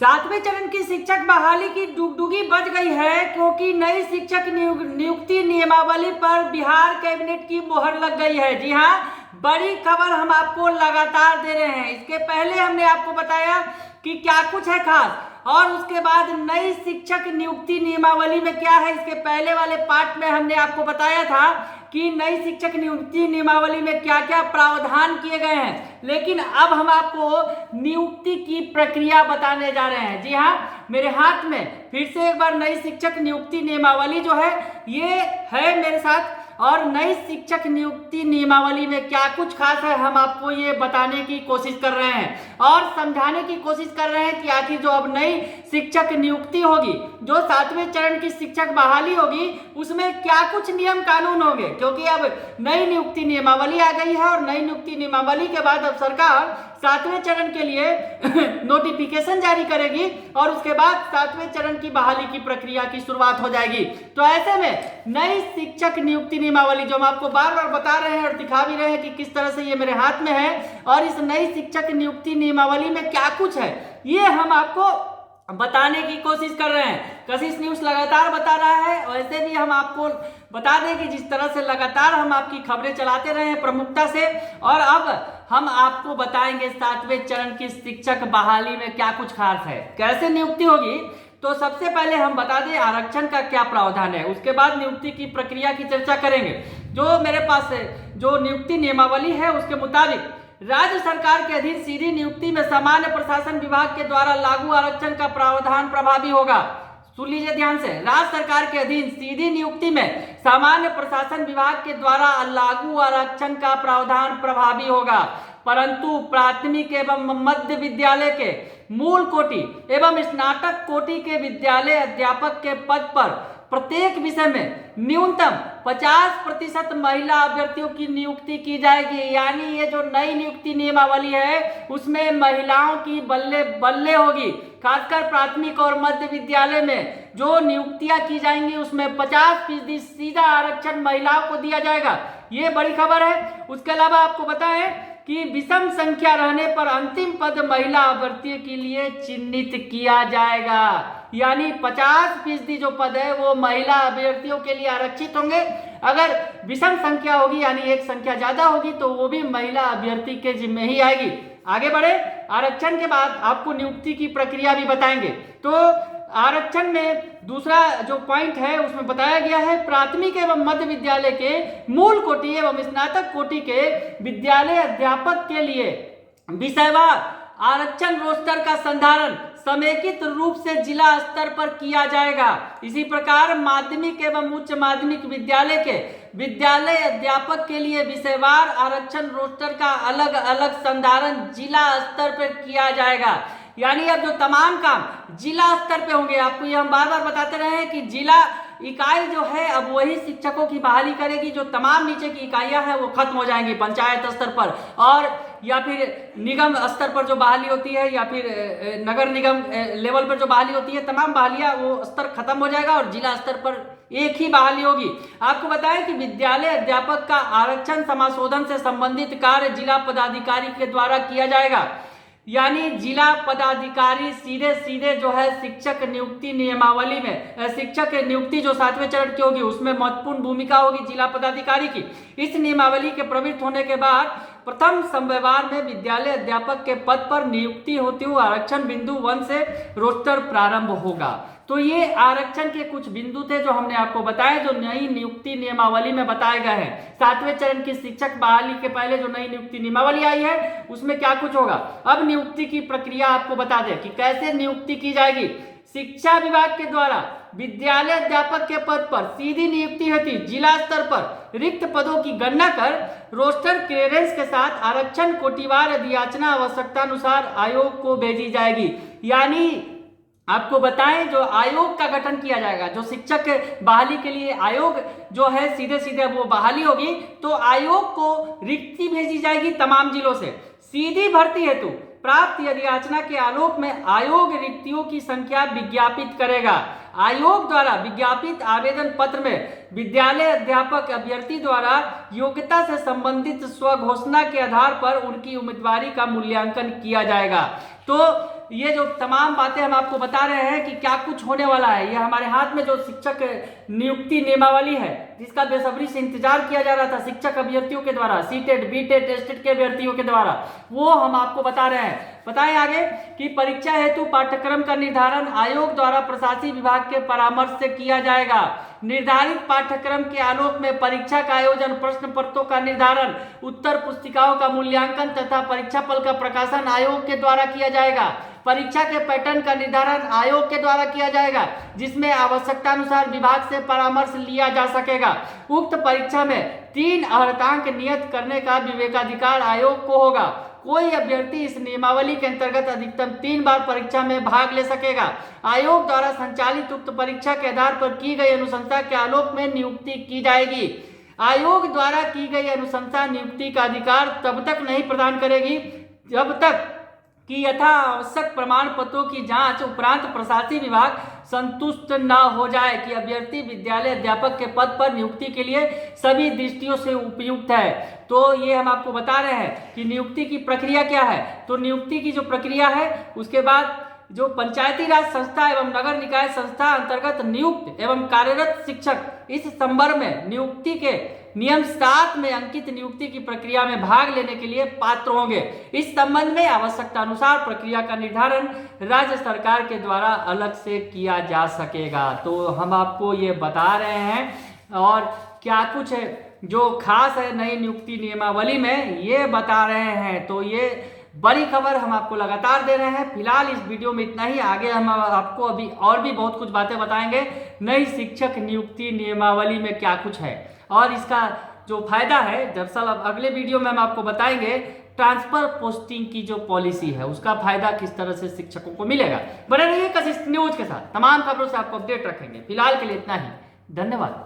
सातवें चरण की शिक्षक बहाली की डुगडुगी बज गई है, क्योंकि नई शिक्षक नियुक्ति नियमावली पर बिहार कैबिनेट की मोहर लग गई है। जी हाँ, बड़ी खबर हम आपको लगातार दे रहे हैं। इसके पहले हमने आपको बताया कि क्या कुछ है खास, और उसके बाद नई शिक्षक नियुक्ति नियमावली में क्या है। इसके पहले वाले पार्ट में हमने आपको बताया था कि नई शिक्षक नियुक्ति नियमावली में क्या क्या प्रावधान किए गए हैं, लेकिन अब हम आपको नियुक्ति की प्रक्रिया बताने जा रहे हैं। जी हाँ, मेरे हाथ में फिर से एक बार नई शिक्षक नियुक्ति नियमावली जो है ये है मेरे साथ, और नई शिक्षक नियुक्ति नियमावली में क्या कुछ खास है हम आपको ये बताने की कोशिश कर रहे हैं और समझाने की कोशिश कर रहे हैं कि आखिर जो अब नई शिक्षक नियुक्ति होगी, जो सातवें चरण की शिक्षक बहाली होगी, उसमें क्या कुछ नियम कानून होंगे। क्योंकि अब नई नियुक्ति नियमावली आ गई है और नई नियुक्ति नियमावली के बाद अब सरकार सातवें चरण के लिए नोटिफिकेशन जारी करेगी और उसके बाद सातवें चरण की बहाली की प्रक्रिया की शुरुआत हो जाएगी। तो ऐसे में नई शिक्षक नियुक्ति नियमावली जो हम आपको बार बार बता रहे हैं और दिखा भी रहे हैं कि किस तरह से ये मेरे हाथ में है, और इस नई शिक्षक नियुक्ति नियमावली में क्या कुछ है ये हम आपको बताने की कोशिश कर रहे हैं। कशिश न्यूज़ लगातार बता रहा है, वैसे भी हम आपको बता दें कि जिस तरह से लगातार हम आपकी खबरें चलाते रहे हैं प्रमुखता से, और अब हम आपको बताएंगे सातवें चरण की शिक्षक बहाली में क्या कुछ खास है, कैसे नियुक्ति होगी। तो सबसे पहले हम बता दें आरक्षण का क्या प्रावधान है, उसके बाद नियुक्ति की प्रक्रिया की चर्चा करेंगे। जो मेरे पास जो नियुक्ति नियमावली है उसके मुताबिक राज्य सरकार के अधीन सीधी नियुक्ति में सामान्य प्रशासन विभाग के द्वारा लागू आरक्षण का प्रावधान प्रभावी होगा। सुन लीजिए ध्यान से, राज्य सरकार के अधीन सीधी नियुक्ति में सामान्य प्रशासन विभाग के द्वारा लागू आरक्षण का प्रावधान प्रभावी होगा, परंतु प्राथमिक एवं मध्य विद्यालय के मूल कोटि एवं स्नातक कोटि के विद्यालय अध्यापक के पद पर प्रत्येक विषय में न्यूनतम 50% महिला अभ्यर्थियों की नियुक्ति की जाएगी। यानी ये जो नई नियुक्ति नियमावली है उसमें महिलाओं की बल्ले बल्ले होगी। खासकर प्राथमिक और मध्य विद्यालय में जो नियुक्तियां की जाएंगी उसमें 50% सीधा आरक्षण महिलाओं को दिया जाएगा। ये बड़ी खबर है। उसके अलावा आपको बताएं कि विषम संख्या रहने पर अंतिम पद महिला अभ्यर्थियों के लिए चिन्हित किया जाएगा। यानी 50% जो पद है वो महिला अभ्यर्थियों के लिए आरक्षित होंगे। अगर विषम संख्या होगी यानी एक संख्या ज्यादा होगी तो वो भी महिला अभ्यर्थी के जिम्मे ही आएगी। आगे बढ़े, आरक्षण के बाद आपको नियुक्ति की प्रक्रिया भी बताएंगे। तो आरक्षण में दूसरा जो पॉइंट है उसमें बताया गया है प्राथमिक एवं मध्य विद्यालय के मूल कोटि एवं स्नातक कोटि के विद्यालय अध्यापक के लिए विषयवार आरक्षण रोस्टर का संधारण समेकित रूप से जिला स्तर पर किया जाएगा। इसी प्रकार माध्यमिक एवं उच्च माध्यमिक विद्यालय के विद्यालय अध्यापक के लिए विषयवार आरक्षण रोस्टर का अलग अलग संधारण जिला स्तर पर किया जाएगा। यानी अब जो तमाम काम जिला स्तर पे होंगे, आपको ये हम बार बार बताते रहे हैं कि जिला इकाई जो है अब वही शिक्षकों की बहाली करेगी। जो तमाम नीचे की इकाइयां हैं वो खत्म हो जाएंगी पंचायत स्तर पर, और या फिर निगम स्तर पर जो बहाली होती है या फिर नगर निगम लेवल पर जो बहाली होती है, तमाम बहालियां वो स्तर खत्म हो जाएगा और जिला स्तर पर एक ही बहाली होगी। आपको बताएं कि विद्यालय अध्यापक का आरक्षण समाशोधन से संबंधित कार्य जिला पदाधिकारी के द्वारा किया जाएगा। यानी जिला पदाधिकारी सीधे सीधे जो है शिक्षक नियुक्ति नियमावली में शिक्षक नियुक्ति जो सातवें चरण की होगी उसमें महत्वपूर्ण भूमिका होगी जिला पदाधिकारी की। इस नियमावली के प्रवृत्त होने के बाद प्रथम संव्यवहार में विद्यालय अध्यापक के पद पर नियुक्ति होती हुई आरक्षण बिंदु 1 से रोस्टर प्रारंभ होगा। तो ये आरक्षण के कुछ बिंदु थे जो हमने आपको बताए, जो नई नियुक्ति नियमावली में बताए गए हैं। सातवें चरण की शिक्षक बहाली के पहले जो नई नियुक्ति नियमावली आई है उसमें क्या कुछ होगा। अब नियुक्ति की प्रक्रिया आपको बता दें कि कैसे नियुक्ति की जाएगी। शिक्षा विभाग के द्वारा विद्यालय अध्यापक के पद पर सीधी नियुक्ति होती जिला स्तर पर रिक्त पदों की गणना कर रोस्टर क्लियरेंस के साथ आरक्षण कोटिवार अधियाचना आवश्यकता अनुसार आयोग को भेजी जाएगी। यानी आपको बताएं जो आयोग का गठन किया जाएगा, जो शिक्षक बहाली के लिए आयोग जो है सीधे सीधे वो बहाली होगी तो आयोग को रिक्ति भेजी जाएगी तमाम जिलों से। सीधी भर्ती हेतु प्राप्त अधियाचना के आलोक में आयोग रिक्तियों की संख्या विज्ञापित करेगा। आयोग द्वारा विज्ञापित आवेदन पत्र में विद्यालय अध्यापक अभ्यर्थी द्वारा योग्यता से संबंधित स्वघोषणा के आधार पर उनकी उम्मीदवारी का मूल्यांकन किया जाएगा। तो ये जो तमाम बातें हम आपको बता रहे हैं कि क्या कुछ होने वाला है, ये हमारे हाथ में जो शिक्षक नियुक्ति नियमावली है जिसका बेसब्री से इंतजार किया जा रहा था शिक्षक अभ्यर्थियों के द्वारा, सीटेट बीटेट टेस्टेड के अभ्यर्थियों के द्वारा, वो हम आपको बता रहे हैं। बताएं आगे कि परीक्षा हेतु पाठ्यक्रम का निर्धारण आयोग द्वारा प्रशासनिक विभाग के परामर्श से किया जाएगा। निर्धारित पाठ्यक्रम के आलोक में परीक्षा का आयोजन, प्रश्न पत्रों का निर्धारण, उत्तर पुस्तिकाओं का मूल्यांकन तथा परीक्षा फल का प्रकाशन आयोग के द्वारा किया जाएगा। परीक्षा के पैटर्न का निर्धारण आयोग के द्वारा किया जाएगा, जिसमें आवश्यकता अनुसार विभाग से परामर्श लिया जा सकेगा। उक्त परीक्षा में 3 अर्हतांक नियत करने का विवेकाधिकार आयोग को होगा। कोई अभ्यर्थी इस नियमावली के अंतर्गत अधिकतम 3 बार परीक्षा में भाग ले सकेगा। आयोग द्वारा संचालित उक्त परीक्षा के आधार पर की गई अनुशंसा के आलोक में नियुक्ति की जाएगी। आयोग द्वारा की गई अनुशंसा नियुक्ति का अधिकार तब तक नहीं प्रदान करेगी जब तक कि यथा आवश्यक प्रमाण पत्रों की जांच उपरांत प्रशासनिक विभाग संतुष्ट न हो जाए कि अभ्यर्थी विद्यालय अध्यापक के पद पर नियुक्ति के लिए सभी दृष्टियों से उपयुक्त है। तो ये हम आपको बता रहे हैं कि नियुक्ति की प्रक्रिया क्या है। तो नियुक्ति की जो प्रक्रिया है, उसके बाद जो पंचायती राज संस्था एवं नगर निकाय संस्था अंतर्गत नियुक्त एवं कार्यरत शिक्षक इस संदर्भ में नियुक्ति के नियम 7 में अंकित नियुक्ति की प्रक्रिया में भाग लेने के लिए पात्र होंगे। इस संबंध में आवश्यकता अनुसार प्रक्रिया का निर्धारण राज्य सरकार के द्वारा अलग से किया जा सकेगा। तो हम आपको ये बता रहे हैं और क्या कुछ है जो खास है नई नियुक्ति नियमावली में, ये बता रहे हैं। तो ये बड़ी खबर हम आपको लगातार दे रहे हैं। फिलहाल इस वीडियो में इतना ही। आगे हम आपको अभी और भी बहुत कुछ बातें बताएंगे नई शिक्षक नियुक्ति नियमावली में क्या कुछ है और इसका जो फायदा है। दरअसल अब अगले वीडियो में हम आपको बताएंगे ट्रांसफर पोस्टिंग की जो पॉलिसी है उसका फायदा किस तरह से शिक्षकों को मिलेगा। बने रहिए कशिश न्यूज के साथ, तमाम खबरों से आपको अपडेट रखेंगे। फिलहाल के लिए इतना ही, धन्यवाद।